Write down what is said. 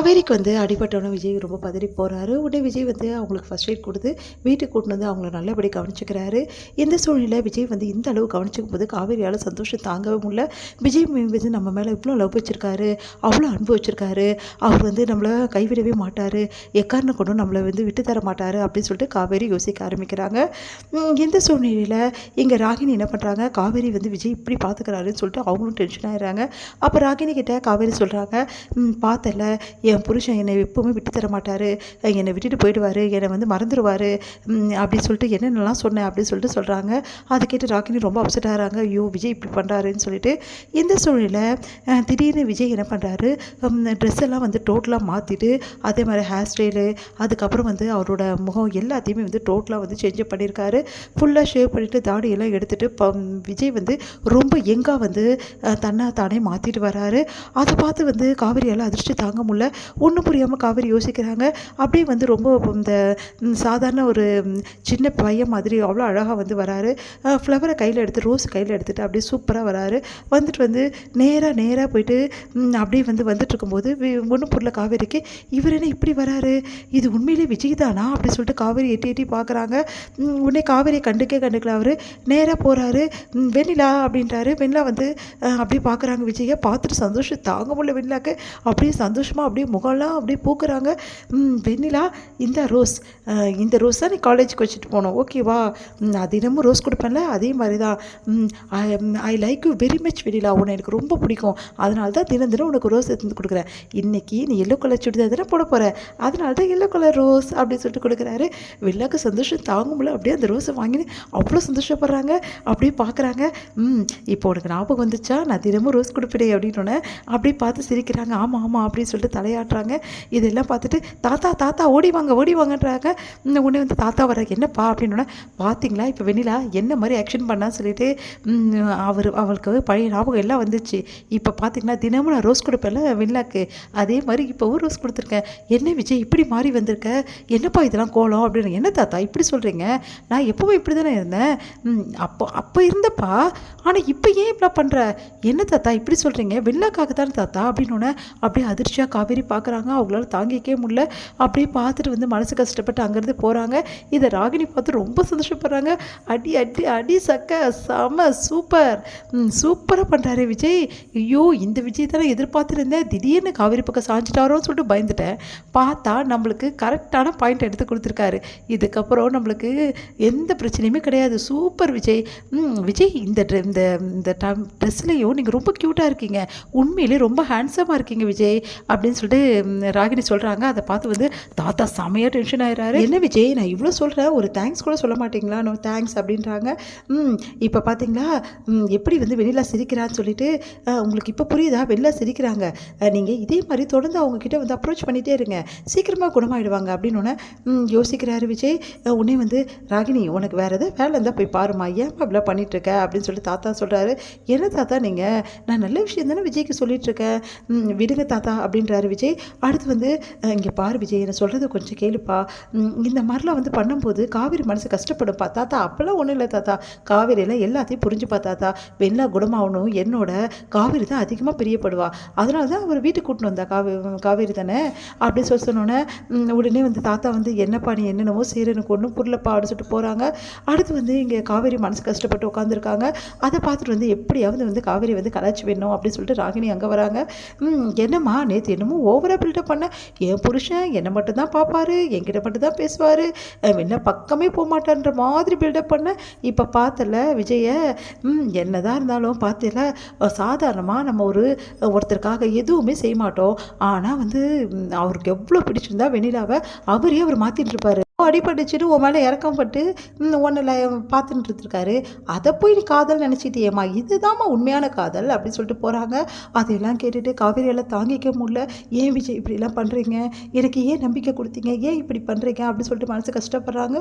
காவேரிக்கு அடிபட்டோன்னே விஜய் ரொம்ப பதறி போகிறாரு. உடனே விஜய் அவங்களுக்கு ஃபர்ஸ்ட் எய்ட் கொடுத்து வீட்டுக்கு கூட்டின்னு அவங்கள நல்லபடி கவனிச்சுக்கிறாரு. இந்த சூழ்நிலை விஜய் இந்த அளவு கவனிச்சிக்கும் போது காவேரியால் சந்தோஷம் தாங்கவே முடியல. விஜய் நம்ம மேலே இவ்வளோ லவ் வச்சுருக்காரு, அவ்வளோ அன்பு வச்சுருக்காரு, அவர் நம்மளை கைவிடவே மாட்டார், எக்காரணம் கொண்டும் நம்மளை விட்டு தர மாட்டார் அப்படின்னு சொல்லிட்டு காவேரி யோசிக்க ஆரம்பிக்கிறாங்க. இந்த சூழ்நிலையில் இங்கே ராகினி என்ன பண்ணுறாங்க, காவேரி விஜய் இப்படி பார்த்துக்கிறாருன்னு சொல்லிட்டு அவங்களும் டென்ஷன் ஆகிடுறாங்க. அப்போ ராகினி கிட்ட காவேரி சொல்கிறாங்க, பார்த்தல என் புருஷன் என்னை எப்போவுமே விட்டு தர மாட்டார், என்னை விட்டுட்டு போயிடுவார், என்னை மறந்துடுவார் அப்படின்னு சொல்லிட்டு என்னென்னலாம் சொன்னேன் அப்படின்னு சொல்லிட்டு சொல்கிறாங்க. அதை கேட்டு ராகினி ரொம்ப அப்செட் ஆகிறாங்க. ஐயோ விஜய் இப்படி பண்ணுறாருன்னு சொல்லிட்டு. இந்த சூழ்நிலை திடீர்னு விஜய் என்ன பண்ணுறாரு, ட்ரெஸ் எல்லாம் டோட்டலாக மாற்றிட்டு அதே மாதிரி ஹேர் ஸ்டைலு, அதுக்கப்புறம் அவரோட முகம் எல்லாத்தையுமே டோட்டலாக சேஞ்ச் பண்ணியிருக்காரு. ஃபுல்லாக ஷேவ் பண்ணிவிட்டு தாடியெல்லாம் எடுத்துகிட்டு விஜய் ரொம்ப எங்காக தன்னை தானே மாற்றிட்டு வராரு. அதை பார்த்து காவேரியால் அதிர்ஷ்டம் தாங்க முடியல. ஒன்றும் புரியாமல் காவேரி யோசிக்கிறாங்க. அப்படியே ரொம்ப இந்த சாதாரண ஒரு சின்ன பையன் மாதிரி அவ்வளோ அழகாக வராரு. ஃப்ளவரை கையில் எடுத்து ரோஸ் கையில் எடுத்துகிட்டு அப்படியே சூப்பராக வராரு. வந்துட்டு நேராக போயிட்டு அப்படியே வந்துட்டு இருக்கும்போது ஒன்றும் புரியல காவேரிக்கு, இவர் என்ன இப்படி வராரு, இது உண்மையிலே விஜய் தானா அப்படின்னு சொல்லிட்டு காவேரி எட்டி பார்க்குறாங்க. உடனே காவேரியை கண்டுக்கல. அவர் நேராக போகிறாரு. வெண்ணிலா அப்படின்றாரு. வெண்ணிலா அப்படியே பார்க்குறாங்க. விஜயை பார்த்துட்டு சந்தோஷம் தாங்க முடியல. வெண்ணிலாக்கு அப்படியே சந்தோஷமாக அப்படியே முகம்லாம் அப்படியே பூக்குறாங்க. வெண்ணிலா, இந்த ரோஸ் தான் நீ காலேஜுக்கு வச்சுட்டு போனோம், ஓகேவா? நான் தினமும் ரோஸ் கொடுப்பேன்ல, அதே மாதிரி தான். I like you very much Vennila, உன்னை எனக்கு ரொம்ப பிடிக்கும், அதனால தான் தினம் உனக்கு ரோஸ் எடுத்து கொடுக்குறேன். இன்றைக்கி நீ எல்லோ கலர் சுடிதார் தானே போட போகிற, அதனால தான் எல்லோ கலர் ரோஸ் அப்படின்னு சொல்லிட்டு கொடுக்குறாரு. வெள்ளாக்கு சந்தோஷம் தாங்க முடியல. அப்படியே அந்த ரோஸை வாங்கி அவ்வளோ சந்தோஷப்படுறாங்க. அப்படியே பார்க்குறாங்க. இப்போ உனக்கு ஞாபகம் வந்துச்சா, நான் தினமும் ரோஸ் கொடுப்பேன் அப்படின்னோடனே அப்படியே பார்த்து சிரிக்கிறாங்க. ஆமாம் அப்படின்னு சொல்லிட்டு தலையாட்டுறாங்க. இதெல்லாம் பார்த்துட்டு தாத்தா ஓடி வாங்கன்றாங்க. உடனே தாத்தா வர்றாங்க. என்னப்பா அப்படின்னோடனே, பார்த்தீங்களா இப்போ வெண்ணிலா என்ன மாதிரி ஆக்ஷன் பண்ணான்னு சொல்லிட்டு அவளுக்கு பழைய ஞாபகம் எல்லாம் வந்துச்சு. இப்போ பார்த்தீங்கன்னா தினமும் நான் ரோஸ் கொடுப்பேன்ல வெண்ணிலாக்கு, அதே மாதிரி இப்போவும் ரோஸ் கொடுத்துருக்கேன். என்ன விஜய் இப்படி மாறி வந்திருக்க, என்னப்பா இதெல்லாம் கோலம் அப்படின்னு. என்ன தாத்தா இப்படி சொல்கிறீங்க, நான் எப்போவும் இப்படி தானே இருந்தேன், அப்போ இருந்தப்பா, ஆனால் இப்போ ஏன் இப்படிலாம் பண்ணுற, என்ன தாத்தா இப்படி சொல்கிறீங்க, வெண்ணிலாக்காக தானே தாத்தா அப்படின்னோடனே அப்படியே அதிர்ச்சியாக காவேரி பார்க்குறாங்க. அவங்களால தாங்கிக்கவே முடியல. அப்படியே பார்த்துட்டு மனசு கஷ்டப்பட்டு அங்கேருந்து போகிறாங்க. இதை ராகினி பார்த்து ரொம்ப சந்தோஷப்படுறாங்க. அடி சக்க செம சூப்பராக பண்ணுறாரு விஜய். ஐயோ இந்த விஜய் தானே எதிர்பார்த்துருந்தேன், திடீர்னு காவேரி பக்கம் சாஞ்சிட்டாரோன்னு சொல்லிட்டு பயந்துட்டேன். பார்த்தா நம்மளுக்கு கரெக்டான பாயிண்ட் எடுத்து கொடுத்துருக்காரு. இதுக்கப்புறம் நம்மளுக்கு எந்த பிரச்சனையுமே கிடையாது. சூப்பர் விஜய். விஜய் இந்த ட்ரெஸ்லையும் நீங்கள் ரொம்ப க்யூட்டாக இருக்கீங்க, உண்மையிலே ரொம்ப ஹேண்ட்ஸமாக இருக்கீங்க விஜய் அப்படின்னு சொல்லிட்டு ராகினி சொல்கிறாங்க. அதை பார்த்து தாத்தா செமையாக டென்ஷன் ஆகிறாரு. என்ன விஜய் நான் இவ்வளோ சொல்கிறேன், ஒரு தேங்க்ஸ் கூட சொல்ல மாட்டீங்களா? நோ தேங்க்ஸ் அப்படின்றாங்க. இப்போ பார்த்தீங்களா எப்படி வெண்ணிலா சிரிக்கிறான்னு சொல்லிட்டு உங்களுக்கு இப்போ புரியுதா? வெண்ணிலா சிரிக்கிறாங்க. நீங்கள் இதே மாதிரி தொடர்ந்து அவங்கக்கிட்ட அப்ரோச் பண்ணிகிட்டே இருங்க, சீக்கிரமாக குணமாயிடுவாங்க அப்படின்னு யோசிக்கிறாரு விஜய். உடனே ராகினி உனக்கு வேறு எதாவது வேலை இருந்தால் போய் பாருமா, ஏன் இப்படிலாம் பண்ணிகிட்ருக்க அப்படின்னு சொல்லிட்டு தாத்தா சொல்கிறாரு. என்ன தாத்தா நீங்கள், நான் நல்ல விஷயம் தானே விஜய்க்கு சொல்லிகிட்ருக்கேன், விடுங்க தாத்தா அப்படின்றாரு விஜய். அடுத்து இங்கே பாரு விஜய், என்ன சொல்கிறது கொஞ்சம் கேளுப்பா, இந்த மாதிரிலாம் பண்ணும்போது காவேரி மனசு கஷ்டப்படும்ப்பா தாத்தா. அப்போல்லாம் ஒன்றும் இல்லை தாத்தா, காவேரியெல்லாம் எல்லாத்தையும் புரிஞ்சுப்பா தாத்தா, வெண்ணா குணமாகணும், என்னோட காவேரி தான் அதிகமாக பிரியப்படுவா, அதனால தான் அவர் வீட்டுக்கு கூட்டின்னு வந்தா காவேரி தானே அப்படி சொன்னோன்னே உடனே தாத்தா என்னப்பா நீ என்னென்னவோ சரி எனக்கு ஒன்றும் புரியலப்பா அப்படின்னு சொல்லிட்டு போகிறாங்க. அடுத்து இங்கே காவேரி மனசு கஷ்டப்பட்டு உட்காந்துருக்காங்க. அதை பார்த்துட்டு எப்படியாவது காவேரி கலாச்சி வேணும் அப்படின்னு சொல்லிட்டு ராகினி அங்கே வராங்க. என்னம்மா நேற்று என்னமோ ஓவராக பில்டப் பண்ண, என் புருஷன் என்னை மட்டும்தான் பார்ப்பாரு, என்கிட்ட மட்டும்தான் பேசுவார், என்ன பக்கமே போக மாட்டான்ற மாதிரி பில்டப் பண்ண, இப்போ பார்த்தல விஜய, என்னதான் இருந்தாலும் பார்த்தல சாதாரணமாக நம்ம ஒருத்தருக்காக எதுவுமே செய்ய மாட்டோம், ஆனால் அவருக்கு எவ்வளோ பிடிச்சிருந்தா வெண்ணிலாவை அவரே அவர் மாற்றிட்டு இருப்பார், அடிபட்டுச்சுட்டு உன் மேலே இறக்கம் பட்டு உன்னை பார்த்துட்டு இருக்காரு, அதை போய் நீ காதல் நினச்சிட்டியேம்மா, இதுதாம்மா உண்மையான காதல் அப்படின்னு சொல்லிட்டு போகிறாங்க. அதையெல்லாம் கேட்டுட்டு காவேரியெல்லாம் தாங்கிக்க முடியல. ஏன் விஜய் இப்படிலாம் பண்ணுறீங்க, எனக்கு ஏன் நம்பிக்கை கொடுத்தீங்க, ஏன் இப்படி பண்ணுறீங்க அப்படின்னு சொல்லிட்டு மனசு கஷ்டப்படுறாங்க.